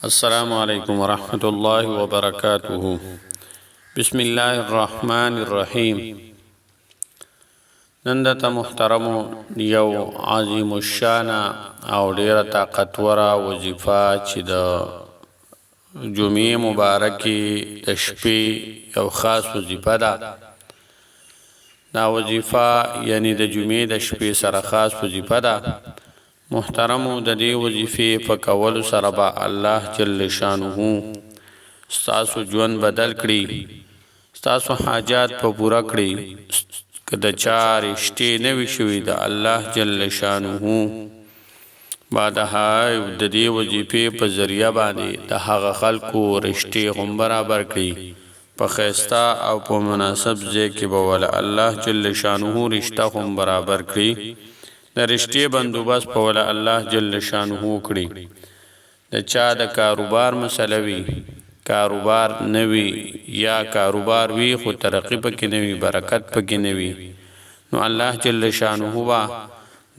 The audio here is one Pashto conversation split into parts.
السلام علیکم ورحمۃ اللہ وبرکاتہ. بسم الله الرحمن الرحیم. نن دته محترم یو عظیم الشان او ډیره طاقتوره وظیفه چې د جمعې مبارکي د شپې یو خاص وظیفه ده. دا وظیفه یعنی د جمعې د شپې سره خاص وظیفه ده. محترمو د دې وظیفې په کولو سره به الله جل شانه ستاسو ژوند بدل کړي، ستاسو حاجات په پوره کړي. که د چا رشتې نه وي شوي د الله جل شانه بعدها د دې وظیفې په ذریعه باندې د هغه خلکو رشتې هم برابر کړي. په ښایسته او په مناسب ځای کې به ول الله جل شانه رشته هم برابر کړي. د رشتې بندوبست په ولا الله جل شانه کړي. د چا د کاروبار مسله وي، کاروبار نوي یا کاروبار وي خو ترقی پکې نوي، برکت پکې نوي، نو الله جل شانه وا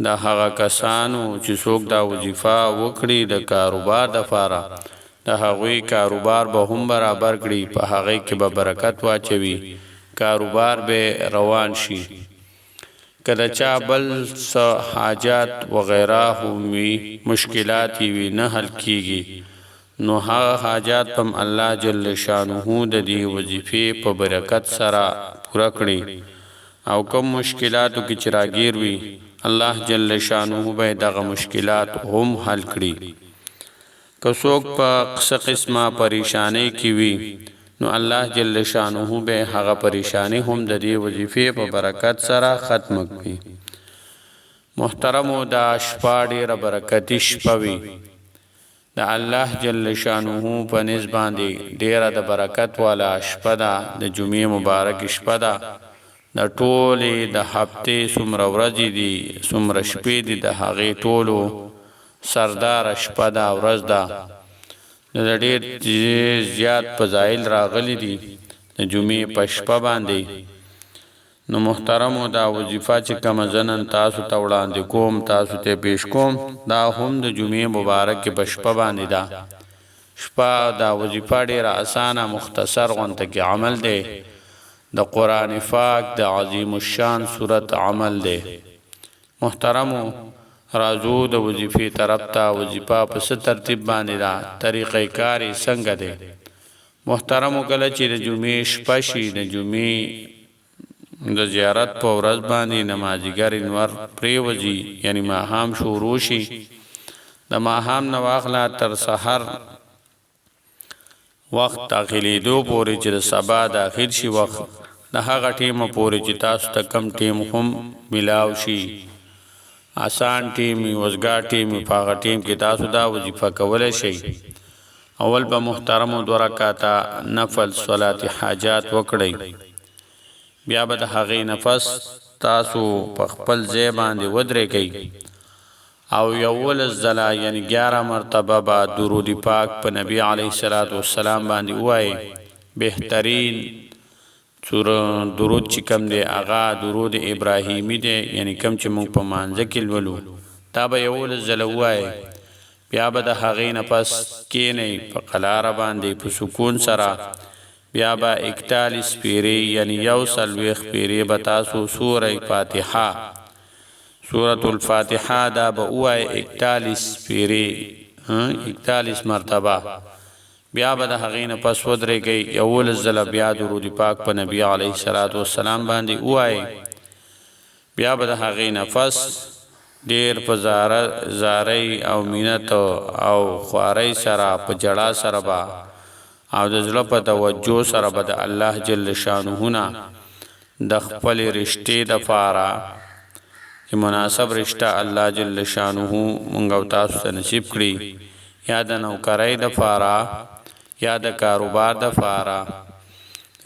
د هغه کسانو چې څوک دا وظیفه وکړي د کاروبار د فاره د هغوی کاروبار به هم برابر کړي، په هغې کې به برکت واچوي، کاروبار به روان شي. که د چا بل څه حاجات وغیره هم وي، مشکلات وي نه حل کیږي، نو هغه حاجات هم الله جل شانه د دې وظیفې په برکت سره پوره کړي. او کوم مشکلاتو کې چې راګیر وي الله جل شانه به دغه مشکلات هم حل کړي. که څوک په څه قسمه پریشانی کې وي نو الله جل شانه به هغه پریشانی هم د دې وظیفې په برکت سره ختم کړي. محترمو دا شپه ډیره برکتي شپه وي، د الله جل شانه په نسبت باندې ډیره د برکت والا شپه ده. د جمعې مبارک شپه ده. د ټولې د هفتې څومره ورځې دي څومره شپې دي د هغې ټولو سردار شپه ده، ورځ ده. د ډېر زیات فضایل راغلي دي د جمعې په شپه باندې. نو محترمو دا وظیفه چې کومه زه نن تاسو ته وړاندې کوم، تاسو ته پیش کوم، دا هم د جمعې مبارکې په شپه باندې ده. شپه دا وظیفه ډېره اسانه مختصر غونته کې عمل دی. د قرآن پاک د عظیم الشان صورت عمل دی. محترمو راځو د وظیفې طرف ته. وظیفه په څه ترتیب باندې ده، طریقې کار یې څنګه دی. محترمو کله چې د جمعې شپه شي، د جمعې د زیارت په ورځ باندې نمازیګر انور پریوځي، یعنی ماښام شروع شي. د ماښام نه واخله تر سحر وخت داخلېدو پورې چې د سبا داخل شي وخت، د هغه ټیمه پورې چې تاسو ته کم ټیم هم ملاو شي، آسان ټیم وزګار ټیم په هغه ټیم کې تاسو دا وظیفه کولی شئ. اول به محترمو 2 رکعاته نفل صلات حاجات وکړئ. بیا به د هغې نفس تاسو په خپل ځای باندې ودرېږئ او 11 ځله یعنی 11 مرتبه به درود پاک په نبی علیه الصلاة والسلام باندې ووایئ. بهترین درود چې کم دی هغه درود ابراهیمی دی، یعنی کم چې موږ په مانځه کې لولو، دا به 11 ځله ووایئ. بیا به د هغې نه پس کښېنئ په قلاره باندې په سکون سره. بیا به 41 پیرې یعنی 140 پیرې به تاسو سوره فاتحه سورة الفاتحه دا به ووایئ 41 پیرې 41 مرتبه. بیا به د هغې نه پس ودرېږئ 11 ځله بیا درود پاک په نبی علیه الصلاة والسلام باندې ووایئ. بیا به د هغې نه پس ډېر په زارۍ او مینت او خوارۍ سره په جړا سره به او د زړه په توجه سره به د الله جل شانه نه د خپلې رشتې دپاره چې مناسب رشته الله جل شانه مونږ او تاسو ته نصیب کړي، یا د نوکرۍ دپاره یا د کاروبار دپاره،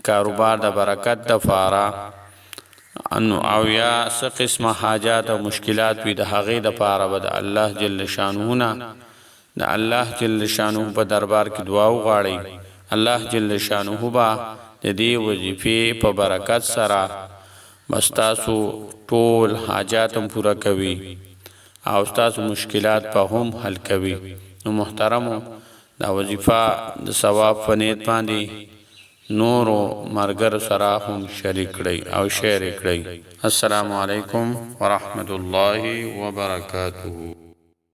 کاروبار د برکت دپاره، او یا څه قسمه حاجات او مشکلات وي د هغې دپاره به د الله جل شانه نه د الله جل شانه په دربار کې دعا وغواړئ. الله جل شانه به د دې وظیفې په برکت سره بس تاسو ټول حاجات هم پوره کوي او تاسو مشکلات په هم حل کوي. نو محترمو دا وظیفه د ثواب په نیت باندې نورو مرګر سره هم شریک کړئ او شیر کړئ. السلام علیکم ورحمت الله وبرکاته.